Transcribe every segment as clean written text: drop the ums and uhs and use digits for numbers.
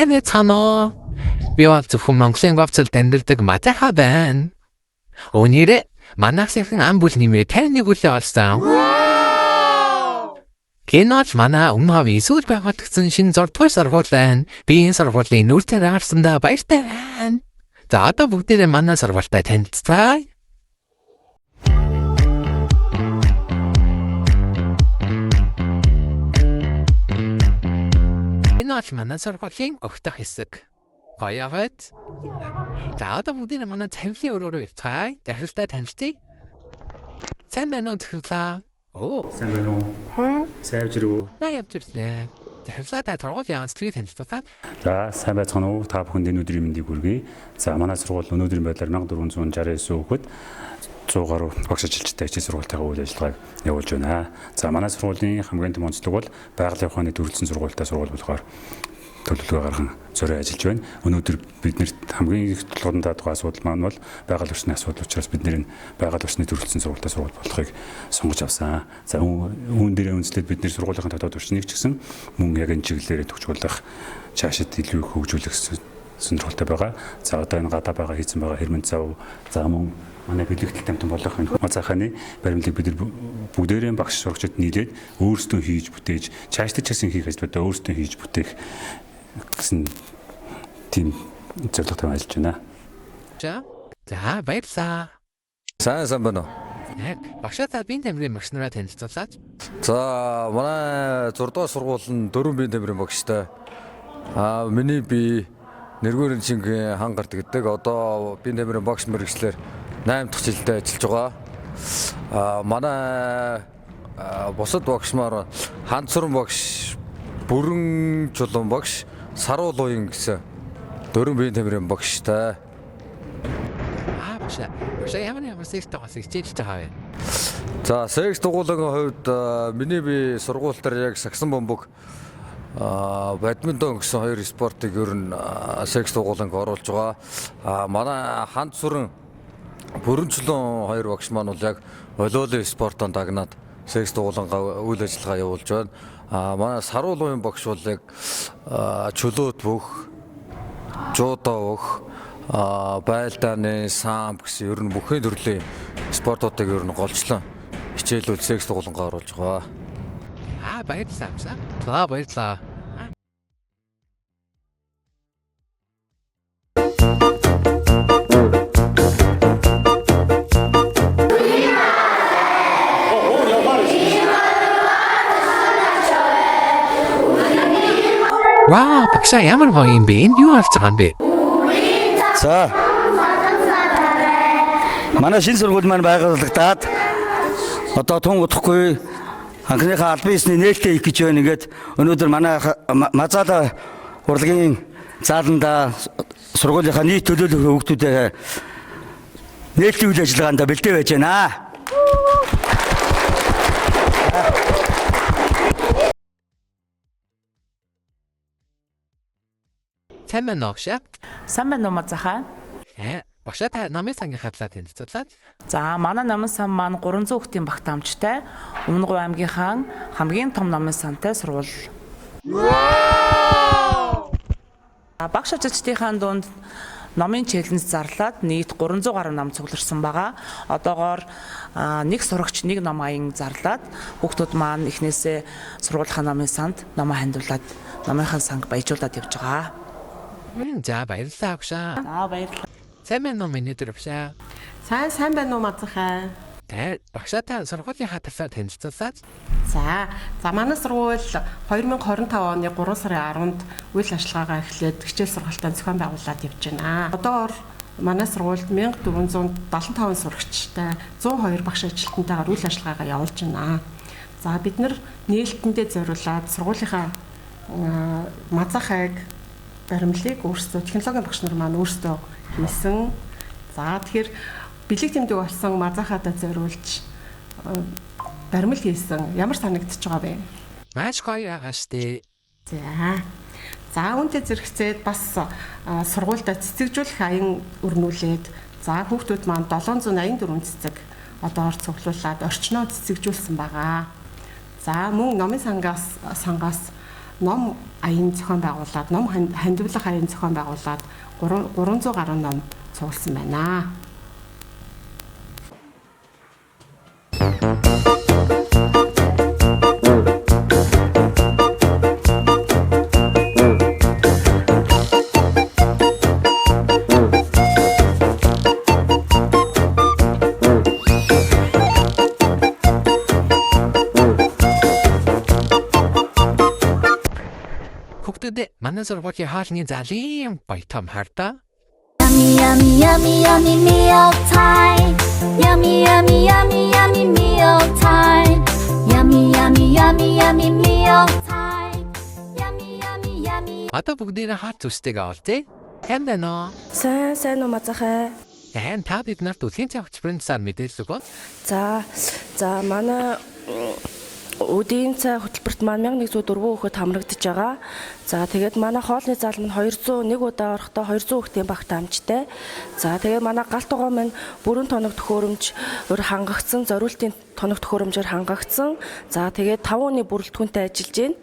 Сайн цаано. Би бол зөвхөн Монголын говцолд амьдардаг Матаха байна. Өнөөдөр манайхын ам бүл нэмээ 51 үлээ олсон. Киноч манай өмнө висүүд байгуулагдсан шинэ зурдгай сургууль байна. Би энэ сургуулийн нүүртээр гарсандаа баяртай байна. За одоо бүгдээрээ манай сургуультай танилцъя. Киноч манай сургуулийн өгтөх хэсэг. Баярт. За одоо бүгдээрээ манай цавлын өрөөрөө ирцгаая. Дахилтаа танилцъя. Сайн байна уу тэгэхээр? Оо, сайн байна уу? Сайжруу. Явчихлаа. Захирлаа та сургуулийн онцлогийг танилцуулаад. За, сайн байцгаана уу? Та бүхэнд өнөөдрийн мэндийг хүргэе. За, манай сургууль өнөөдрийн байдлаар 1469 хүүхэд 100 гаруй багш ажилчтай хичээл сургуультайгаа үйл ажиллагааг явуулж байна. За, манай сургуулийн хамгийн том онцлог бол байгалийн ухааны төрөлцсөн сургуультай сургууль болохоор төлөвлөгөө гарган зөрөө ажиллаж байна. Өнөөдөр биднэрт хамгийн их тулгуурлан дадаг асуудал маань бол байгаль орчны асуудал учраас бид нэр байгаль орчны төрөлцсөн сургуультай сургууль болохыг сонгож авсан. За үүн дээр үндэслээд бид нэр сургуулийн дотоод орчныг ч гэсэн мөн яг энэ чиглэлээр төгжүүлэх, цаашид илүү их хөгжүүлэх сонирхолтой байгаа. За одоо энэ гадаа байгаа хийцэн байгаа хэрмэн зав, за мөн манай бэлэгдэл тамтан болох энэ Мацаханы баримлыг бид бүгдээрээ багш сурагчид нийлээд өөрсдөө хийж бүтээж, цаашдаа ч гэсэн хийх ажлуудаа өөрсдөө хийж бүтээх гэсэн тийм зорилготой ажиллаж байна. За баярлалаа. Сайн байна уу? Багшаа биеийн тамирын багш нараа танилцуулаад. За манай 6 дугаар сургууль нь 4 биеийн тамирын багштай. Миний би Нэргүүрийн Чингийн хан гард гэдэг. Одоо биеийн тамирын багш мэргэжлэр 8 дахь жилдээ ажиллаж байгаа. Манай бусад багш маар Ханцуран багш, Бүрэн Чулуун багш, Саруул уян гэсэн 4 биеийн тамирын багштай. Багшаа ямар сектороос хичээлж байгаа вэ? За секс дугуулгын хувьд миний би сургууль дээр яг сагсан бомбог бадминтон гэсэн хоёр спортыг ер нь секс дугуулганд оруулж байгаа. Манай Ханцуран, Бүрэн Чулуун хоёр багш маань бол яг волейболын спортоор дагнаад секс дугуулгангаа үйл ажиллагаа явуулж байна. Манай Саруул уян багш бол яг чөлөөт бүх, жуудаа бүх, байлдааны, самб гэсэн ер нь бүхэн төрлийн спортуудыг ер нь голчлон хичээлүүл секс дугуулгангаа оруулж байгаа. Баярлалаа. За баярлалаа. Вау, багшаа ямар гоё юм бэ? Энд юу болж байгаа юм бэ? За. Манай шинэ сургууль маань байгуулагдаад одоо тун удахгүй анхныхаа албан ёсны нээлттэй их гэж байна. Ингээд өнөөдөр манай Мазаала урлагийн зааланда сургуулийнхаа нийт төлөөлөх хүүхдүүдээ нээлттэй үйл ажиллагаанд бэлдээ байж байна. Сайн байна уу багшаа? Сайн байна уу Мазаха? Багшаа та намын сангийн хадлаа танилцуулаад. За манай намын сан маань 300 хүүхдийн багтаамжтай Өмнөговь аймгийнхаа хамгийн том намын сантай сургууль. Багш ажилчдынхаа дунд номын чиглэлд зарлаад нийт 300 гаруй ном цугларсан байгаа. Одоогоор нэг сурагч нэг ном аян зарлаад хүүхдүүд маань эхнээсээ сургуулийнхаа намын санд номоо хандуулад номынхаа санг баяжуулаад явж байгаа. За баярлалаа багшаа. За баярлалаа. Сайн байна уу миний дэр багшаа? Сайн байна уу Мазаха? Багшаа та сургуулийн хатасаа танилцуулаад. За манай сургууль 2025 оны 3 сарын 10-нд үйл ажиллагаагаа эхлээд хичээл сургалтын зохион байгуулалт явж байна. Одоогоор манай сургуульд 1475 сурагчтай 102 багш ажилтнтайгаар үйл ажиллагаагаа явуулж байна. За бид нар нээлттэндээ зориулаад сургуулийнхаа Мазахаг баримлыг өөрсдөө технологийн багш нар маань өөрсдөө хийсэн. За тэгэхээр бэлэг тэмдэг болсон Мазахадаа зориулж баримл хийсэн. Ямар санагдчихж байгаа вэ? Маш гоё ааштай. За үүнтэй зэрэгцээд бас сургуультай цэцэгжүүлэх аян өрнүүлээд за хүүхдүүд маань 784 цэцэг одоор цуглуулад орчноо цэцэгжүүлсэн байгаа. За мөн номын сангаас ном аян зохион байгуулад, ном хандивлах аян зохион байгуулад 300 гаруй ном цугласан байна. Хүүхдүүд манай сургуулийн хаалны залын баятам хартаа. Yummy, yummy, yummy, yummy meal time. Yummy, yummy, yummy, yummy meal time. Yummy, yummy, yummy, yummy meal time. Yummy, yummy, yummy. Одоо бүгдийн хат төстэйг авалт. Хэмдэнэ. Сайн уу мацахаа. Яан та бид нарт үлийн цавч принцаар мэдээлэл өгөө. За манай өдийн цай хөтөлбөрт маань 1104 хүүхэд хамрагдаж байгаа. За тэгээд манай хоолны зал маань 201 удаа орохдоо 200 хүүхдийн багт амжтай. За тэгээд манай галт тугаа маань бүрэн тоног төхөөрөмжөөр хангагдсан, зориултын тоног төхөөрөмжөөр хангагдсан. За тэгээд 5 өдрийн бүрэлдэхүүнтэй ажиллаж байна.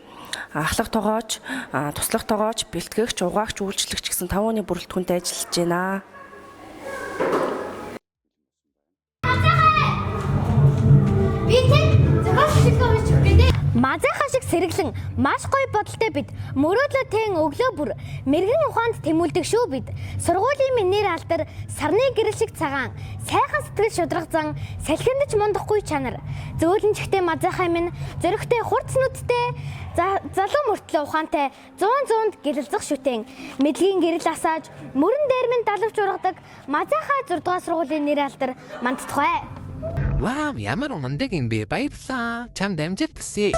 Ахлах тогооч, туслах тогооч, бэлтгэгч, угаагч, үйлчлэгч гэсэн 5 өдрийн бүрэлдэхүүнтэй ажиллаж байна. Мазайхаа шиг сэргэлэн маш гоё бодолтой бид мөрөөдлөтэн өглөө бүр мэрэгэн ухаанд тэмүүлдэг шүү бид. Сургуулийн минь нэр алдар, сарны гэрэл шиг цагаан, сайхан сэтгэл шударгазан, салхиндаж мундахгүй чанар. Зөөлөнчхтэй мазайхаа минь зөрөгтэй хурц нүдтэй, залуу мөртлөө ухаантай 100-100-д гэрэлзэх шүтэн. Мэдлэгийн гэрэл асааж, мөрөн дээр минь далавч ургадаг мазайхаа 6 дугаар сургуулийн нэр алдар мандтугай. Вау, ямар ондаг юм бэ? Баярлалаа. Чам дамжиж гисэн.